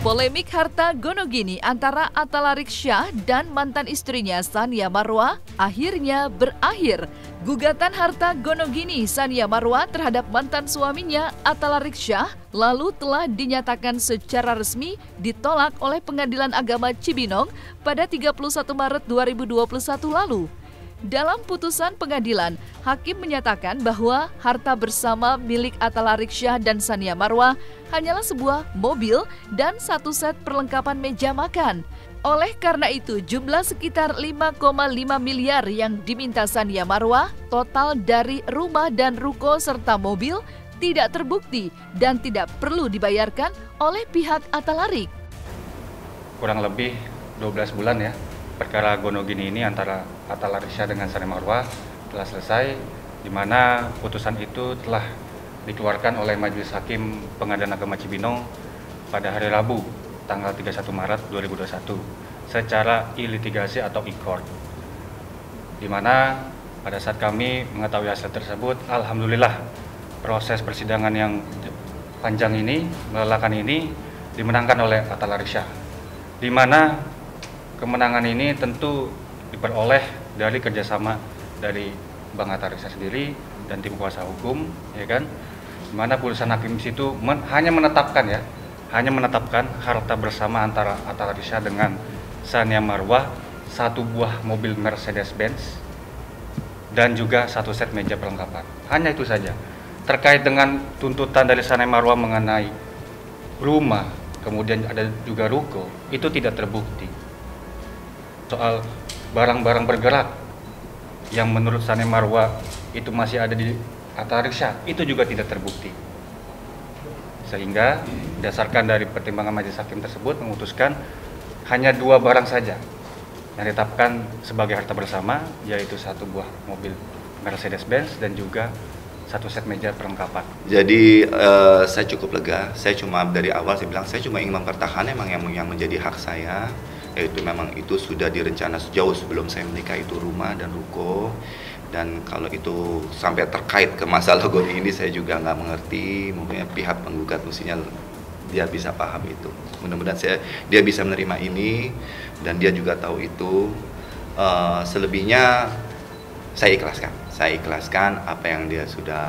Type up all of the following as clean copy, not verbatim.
Polemik harta gonogini antara Atta Laryksya dan mantan istrinya Tsania Marwa akhirnya berakhir. Gugatan harta gonogini Tsania Marwa terhadap mantan suaminya Atta Laryksya lalu telah dinyatakan secara resmi ditolak oleh Pengadilan Agama Cibinong pada 31 Maret 2021 lalu. Dalam putusan pengadilan, hakim menyatakan bahwa harta bersama milik Atta Laryksya dan Tsania Marwa hanyalah sebuah mobil dan satu set perlengkapan meja makan. Oleh karena itu, jumlah sekitar 5,5 miliar yang diminta Tsania Marwa total dari rumah dan ruko serta mobil tidak terbukti dan tidak perlu dibayarkan oleh pihak Atta Laryksya. Kurang lebih 12 bulan ya. Perkara gonogini ini antara Atta Laryksya dengan Tsania Marwa telah selesai, di mana putusan itu telah dikeluarkan oleh Majelis Hakim Pengadilan Agama Cibinong pada hari Rabu, tanggal 31 Maret 2021, secara e-litigasi atau e-court. Di mana pada saat kami mengetahui hasil tersebut, alhamdulillah proses persidangan yang panjang ini, melelahkan ini, dimenangkan oleh Atta Laryksya. Di mana kemenangan ini tentu diperoleh dari kerjasama dari Bang Atta Laryksya sendiri dan tim kuasa hukum, ya kan? Di mana putusan hakim situ hanya menetapkan harta bersama antara Atta Laryksya dengan Tsania Marwa, satu buah mobil Mercedes-Benz dan juga satu set meja perlengkapan. Hanya itu saja. Terkait dengan tuntutan dari Tsania Marwa mengenai rumah, kemudian ada juga ruko, itu tidak terbukti. Soal barang-barang bergerak yang menurut Tsania Marwa itu masih ada di Atta Laryksya, itu juga tidak terbukti. Sehingga berdasarkan dari pertimbangan majelis hakim tersebut memutuskan hanya 2 barang saja yang ditetapkan sebagai harta bersama, yaitu satu buah mobil Mercedes-Benz dan juga satu set meja perlengkapan. Jadi saya cukup lega. Saya cuma dari awal saya bilang saya cuma ingin mempertahankan memang yang menjadi hak saya, yaitu memang itu sudah direncana jauh sebelum saya menikah, itu rumah dan ruko. Dan kalau itu sampai terkait ke masalah goni ini saya juga nggak mengerti. Mungkin pihak penggugat mestinya dia bisa paham itu. Mudah-mudahan dia bisa menerima ini dan dia juga tahu itu. Selebihnya saya ikhlaskan apa yang dia sudah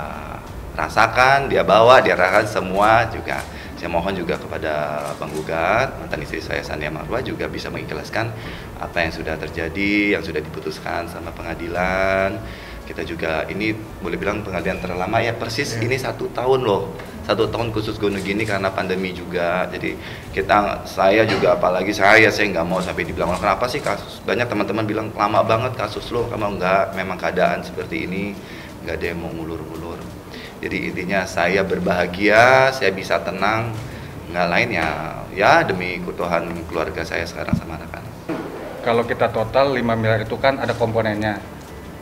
rasakan, dia bawa, dia rasakan semua juga. Saya mohon juga kepada penggugat, mantan istri saya Tsania Marwa juga bisa mengikhlaskan apa yang sudah terjadi, yang sudah diputuskan sama pengadilan. Kita juga ini boleh bilang pengadilan terlama ya, persis ini 1 tahun loh. 1 tahun khusus gonogini karena pandemi juga. Jadi saya juga apalagi saya nggak mau sampai dibilang kenapa sih kasus. Banyak teman-teman bilang lama banget kasus lo, kamu nggak, memang keadaan seperti ini nggak ada yang mau ngulur-ngulur. Jadi intinya saya berbahagia, saya bisa tenang, nggak lain ya demi keutuhan keluarga saya sekarang sama anak-anak. Kalau kita total 5 miliar itu kan ada komponennya.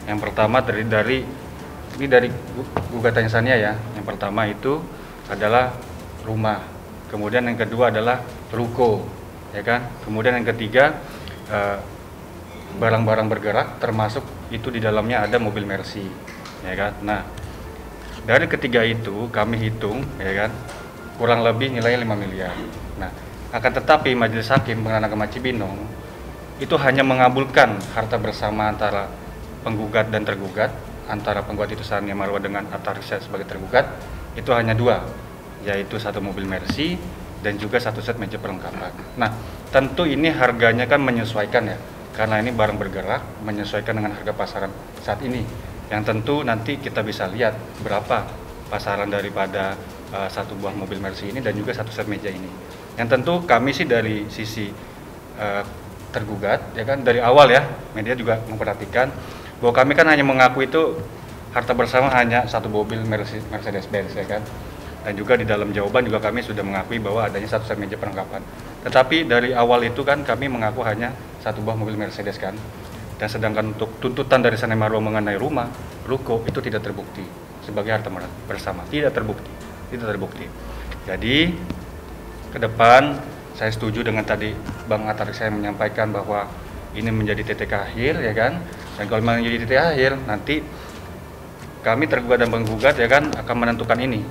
Yang pertama dari gugatannya Tsania ya. Yang pertama itu adalah rumah, kemudian yang kedua adalah ruko, ya kan. Kemudian yang ketiga barang-barang bergerak, termasuk itu di dalamnya ada mobil Mercy, ya kan. Nah, dari ketiga itu kami hitung, ya kan, kurang lebih nilainya 5 miliar. Nah, akan tetapi Majelis Hakim Pengadilan Agama Cibinong itu hanya mengabulkan harta bersama antara penggugat dan tergugat, antara penggugat itu Tsania Marwa dengan Atta Laryksya sebagai tergugat, itu hanya 2, yaitu satu mobil Mercy dan juga satu set meja perlengkapan. Nah, tentu ini harganya kan menyesuaikan ya, karena ini barang bergerak, menyesuaikan dengan harga pasaran saat ini. Yang tentu nanti kita bisa lihat berapa pasaran daripada satu buah mobil Mercy ini dan juga satu set meja ini. Yang tentu kami sih dari sisi tergugat, ya kan, dari awal ya, media juga memperhatikan bahwa kami kan hanya mengaku itu harta bersama hanya satu mobil Mercedes-Benz, ya kan. Dan juga di dalam jawaban juga kami sudah mengakui bahwa adanya satu set meja perlengkapan. Tetapi dari awal itu kan kami mengaku hanya satu buah mobil Mercedes kan. Dan sedangkan untuk tuntutan dari Tsania Marwa mengenai rumah, ruko itu tidak terbukti sebagai harta bersama, tidak terbukti. Jadi ke depan saya setuju dengan tadi Bang Atta Laryksya menyampaikan bahwa ini menjadi titik akhir, ya kan. Dan kalau memang jadi titik akhir, nanti kami tergugat dan penggugat ya kan akan menentukan ini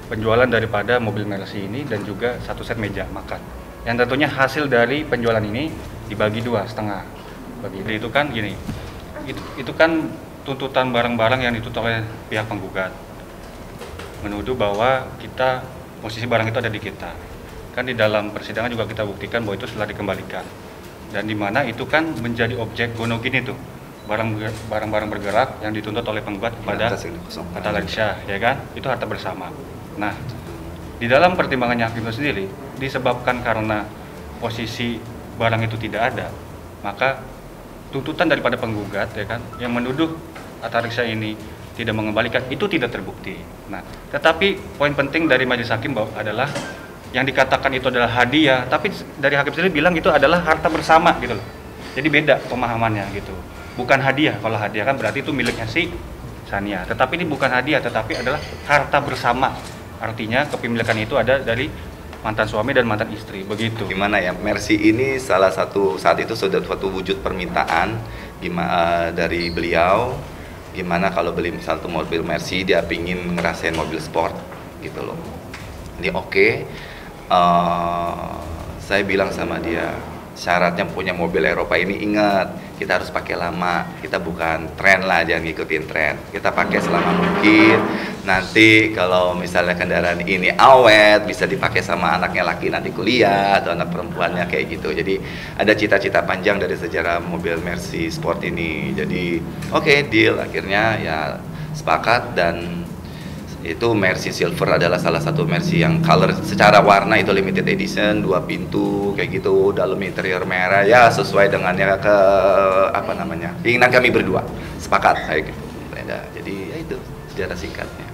penjualan daripada mobil Mercy ini dan juga 1 set meja makan. Yang tentunya hasil dari penjualan ini dibagi 2,5. Jadi itu kan gini, itu kan tuntutan barang-barang yang dituntut oleh pihak penggugat, menuduh bahwa posisi barang itu ada di kita. Kan di dalam persidangan juga kita buktikan bahwa itu setelah dikembalikan. Dan di mana itu kan menjadi objek gonogini tuh, barang-barang bergerak yang dituntut oleh penggugat kepada Atalarisya, ya kan? Itu harta bersama. Nah, di dalam pertimbangannya hakim itu sendiri, disebabkan karena posisi barang itu tidak ada, maka tuntutan daripada penggugat, ya kan, yang menuduh Atalarisya ini tidak mengembalikan itu tidak terbukti. Nah, tetapi poin penting dari majelis hakim adalah yang dikatakan itu adalah hadiah, tapi dari hakim sendiri bilang itu adalah harta bersama gitu loh. Jadi beda pemahamannya gitu. Bukan hadiah, kalau hadiah kan berarti itu miliknya si Sania. Tetapi ini bukan hadiah, tetapi adalah harta bersama. Artinya kepemilikan itu ada dari mantan suami dan mantan istri, begitu. Gimana ya, Mercy ini salah satu saat itu sudah suatu wujud permintaan dari beliau. Gimana kalau beli misal tuh mobil Mercy, dia pingin ngerasain mobil sport gitu loh. Ini oke. Saya bilang sama dia, syaratnya punya mobil Eropa ini ingat, kita harus pakai lama. Kita bukan tren lah, jangan ngikutin tren. Kita pakai selama mungkin. Nanti kalau misalnya kendaraan ini awet, bisa dipakai sama anaknya laki nanti kuliah atau anak perempuannya kayak gitu. Jadi ada cita-cita panjang dari sejarah mobil Mercy Sport ini. Jadi oke, deal. Akhirnya ya sepakat dan itu Mercy Silver adalah salah satu Mercy yang color secara warna itu limited edition, 2 pintu kayak gitu, dalam interior merah ya sesuai dengan keinginan kami berdua, sepakat kayak gitu. Jadi ya itu sejarah singkatnya.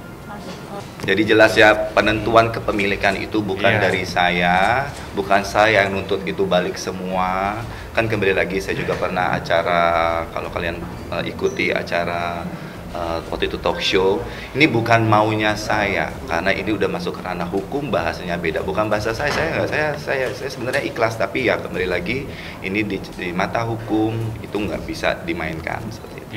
Jadi jelas ya, penentuan kepemilikan itu bukan dari saya, bukan saya yang nuntut itu balik semua. Kan kembali lagi saya juga pernah acara, kalau kalian ikuti acara waktu itu talk show, ini bukan maunya saya karena ini udah masuk ke ranah hukum, bahasanya beda, bukan bahasa saya sebenarnya ikhlas, tapi ya kembali lagi ini di mata hukum itu nggak bisa dimainkan seperti itu.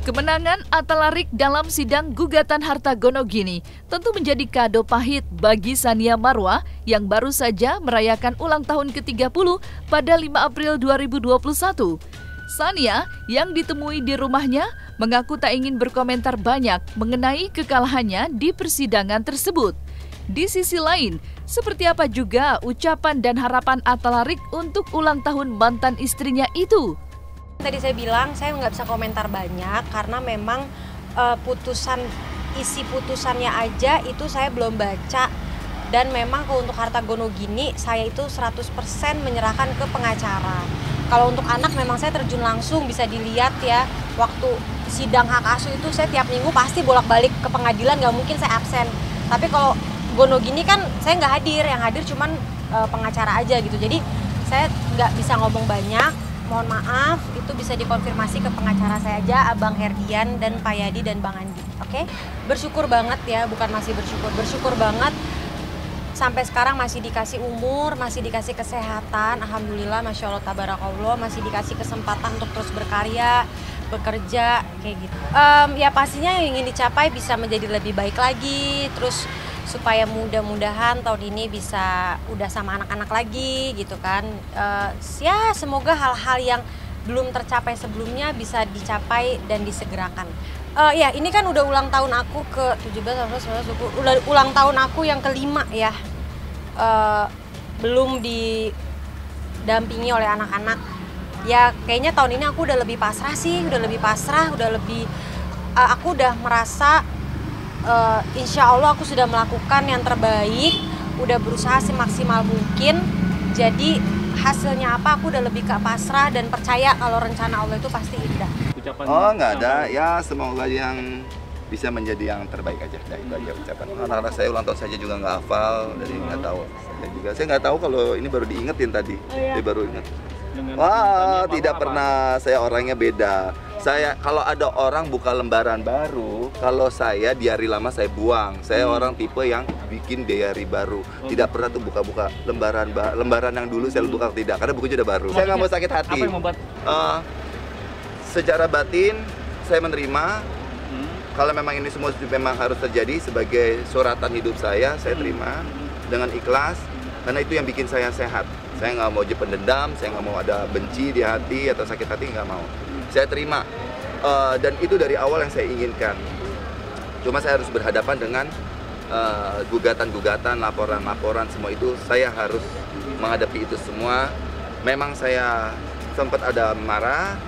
Kemenangan Atalarik dalam sidang gugatan harta gonogini tentu menjadi kado pahit bagi Sania Marwa yang baru saja merayakan ulang tahun ke-30 pada 5 April 2021. Sania yang ditemui di rumahnya mengaku tak ingin berkomentar banyak mengenai kekalahannya di persidangan tersebut. Di sisi lain, seperti apa juga ucapan dan harapan Atalarik untuk ulang tahun mantan istrinya itu? Tadi saya bilang saya nggak bisa komentar banyak karena memang isi putusannya aja itu saya belum baca, dan memang kalau untuk harta gonogini saya itu 100% menyerahkan ke pengacara. Kalau untuk anak memang saya terjun langsung, bisa dilihat ya, waktu sidang hak asuh itu saya tiap minggu pasti bolak-balik ke pengadilan, nggak mungkin saya absen. Tapi kalau gonogini kan saya nggak hadir, yang hadir cuman pengacara aja gitu, jadi saya nggak bisa ngomong banyak. Mohon maaf, itu bisa dikonfirmasi ke pengacara saya aja, Abang Herdian dan Pak Yadi dan Bang Andi. Oke? Bersyukur banget ya, bukan masih bersyukur banget sampai sekarang masih dikasih umur, masih dikasih kesehatan, alhamdulillah, masya Allah, tabarakallah, masih dikasih kesempatan untuk terus berkarya, bekerja, kayak gitu. Ya pastinya yang ingin dicapai bisa menjadi lebih baik lagi, terus supaya mudah-mudahan tahun ini bisa udah sama anak-anak lagi gitu kan. Ya semoga hal-hal yang belum tercapai sebelumnya bisa dicapai dan disegerakan. Ya ini kan udah ulang tahun aku ke 17, ulang tahun aku yang kelima ya. Belum didampingi oleh anak-anak. Ya kayaknya tahun ini aku udah lebih pasrah sih, aku udah merasa insya Allah aku sudah melakukan yang terbaik, udah berusaha semaksimal mungkin. Jadi hasilnya apa, aku udah lebih ke pasrah dan percaya kalau rencana Allah itu pasti indah. Nggak ada, ya semoga yang bisa menjadi yang terbaik aja. Nah, itu aja ucapan. Anak-anak saya ulang tahun saja juga nggak hafal, jadi nggak tahu. Saya nggak tahu kalau ini baru diingetin tadi, saya baru ingat. Wah, tidak pernah, saya orangnya beda. Saya kalau ada orang buka lembaran baru, kalau saya diary lama saya buang. Saya orang tipe yang bikin diary baru. Tidak pernah tuh buka-buka lembaran yang dulu saya buka, tidak, karena bukunya udah baru. Saya nggak mau sakit hati. Apa yang membuat? Secara batin saya menerima. Kalau memang ini semua memang harus terjadi sebagai suratan hidup saya terima dengan ikhlas. Karena itu yang bikin saya sehat. Saya nggak mau pendendam, saya nggak mau ada benci di hati atau sakit hati, nggak mau. Saya terima, dan itu dari awal yang saya inginkan. Cuma saya harus berhadapan dengan gugatan-gugatan, laporan-laporan, semua itu saya harus menghadapi itu semua. Memang saya sempat ada marah,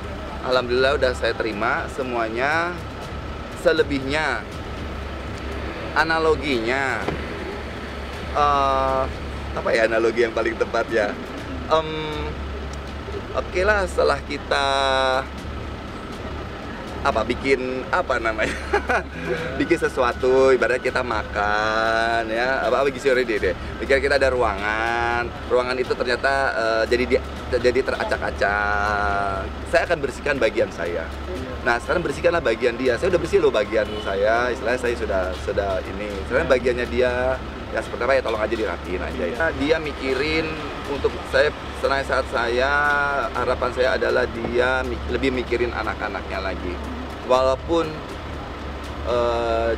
alhamdulillah udah saya terima semuanya. Selebihnya, analoginya, apa ya analogi yang paling tepat ya? Oke lah, setelah kita bikin bikin sesuatu, ibaratnya kita makan ya, deh. Mikir kita ada ruangan itu ternyata jadi teracak-acak. Saya akan bersihkan bagian saya. Nah sekarang bersihkanlah bagian dia. Saya udah bersih loh bagian saya, istilahnya saya sudah ini. Sekarang bagiannya dia ya seperti apa ya, tolong aja dirapiin aja ya. Dia mikirin untuk saya. Saat saya, harapan saya adalah dia lebih mikirin anak-anaknya lagi. Walaupun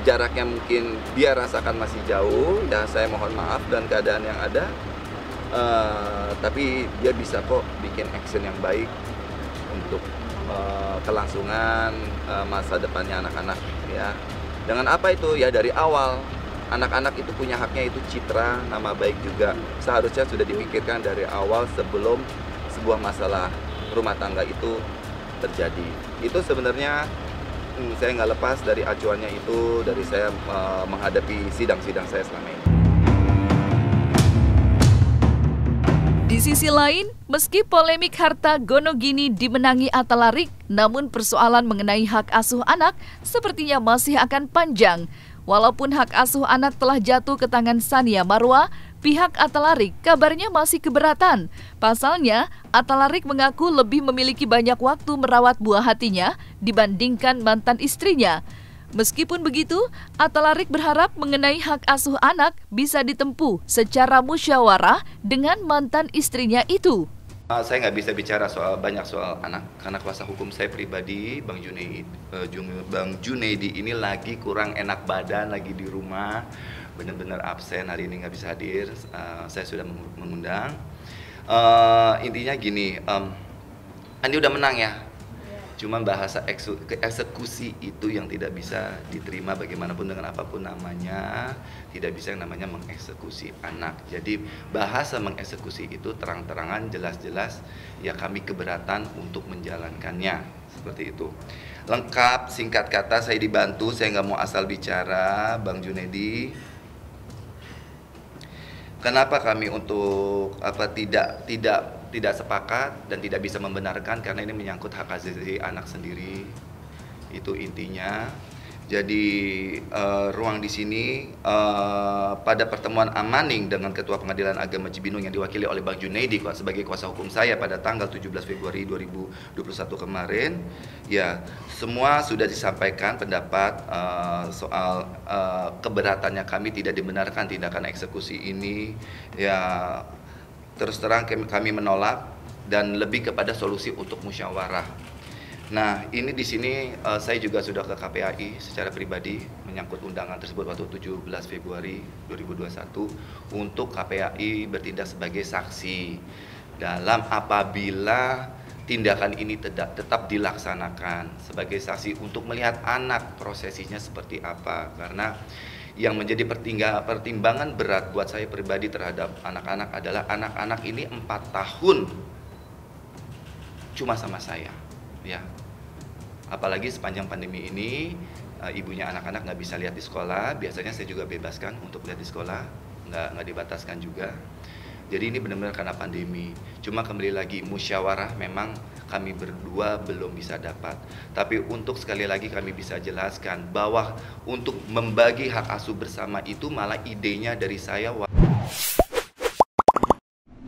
jaraknya mungkin dia rasakan masih jauh, ya saya mohon maaf dan keadaan yang ada. Tapi dia bisa kok bikin action yang baik untuk kelangsungan masa depannya anak-anak ya. Dengan apa itu? Ya dari awal. Anak-anak itu punya haknya, itu citra, nama baik juga. Seharusnya sudah dipikirkan dari awal sebelum sebuah masalah rumah tangga itu terjadi. Itu sebenarnya saya nggak lepas dari acuannya itu, dari saya menghadapi sidang-sidang saya selama ini. Di sisi lain, meski polemik harta Gonogini dimenangi Atalarik, namun persoalan mengenai hak asuh anak sepertinya masih akan panjang. Walaupun hak asuh anak telah jatuh ke tangan Tsania Marwa, pihak Atalarik kabarnya masih keberatan. Pasalnya, Atalarik mengaku lebih memiliki banyak waktu merawat buah hatinya dibandingkan mantan istrinya. Meskipun begitu, Atalarik berharap mengenai hak asuh anak bisa ditempuh secara musyawarah dengan mantan istrinya itu. Saya nggak bisa bicara banyak soal anak karena kuasa hukum saya pribadi, Bang Junaidi ini lagi kurang enak badan, lagi di rumah, benar-benar absen, hari ini nggak bisa hadir. Saya sudah mengundang. Intinya gini, Andi udah menang ya. Cuma bahasa eksekusi itu yang tidak bisa diterima bagaimanapun dengan apapun namanya, tidak bisa yang namanya mengeksekusi anak. Jadi bahasa mengeksekusi itu terang-terangan, jelas-jelas ya kami keberatan untuk menjalankannya, seperti itu. Lengkap, singkat kata saya dibantu, saya nggak mau asal bicara, Bang Junaidi. Kenapa kami untuk tidak sepakat dan tidak bisa membenarkan, karena ini menyangkut hak asasi anak sendiri, itu intinya. Jadi ruang di sini pada pertemuan amaning dengan Ketua Pengadilan Agama Cibinong yang diwakili oleh Bang Junaidi sebagai kuasa hukum saya pada tanggal 17 Februari 2021 kemarin, ya semua sudah disampaikan pendapat soal keberatannya kami tidak dibenarkan tindakan eksekusi ini. Ya terus terang kami menolak dan lebih kepada solusi untuk musyawarah. Nah, ini di sini saya juga sudah ke KPAI secara pribadi menyangkut undangan tersebut waktu 17 Februari 2021 untuk KPAI bertindak sebagai saksi dalam apabila tindakan ini tetap dilaksanakan sebagai saksi untuk melihat anak prosesinya seperti apa, karena yang menjadi pertimbangan berat buat saya pribadi terhadap anak-anak adalah anak-anak ini 4 tahun cuma sama saya, ya. Apalagi sepanjang pandemi ini ibunya anak-anak nggak bisa lihat di sekolah. Biasanya saya juga bebaskan untuk lihat di sekolah, nggak dibataskan juga. Jadi ini benar-benar karena pandemi. Cuma kembali lagi, musyawarah memang kami berdua belum bisa dapat. Tapi untuk sekali lagi kami bisa jelaskan bahwa untuk membagi hak asuh bersama itu malah idenya dari saya.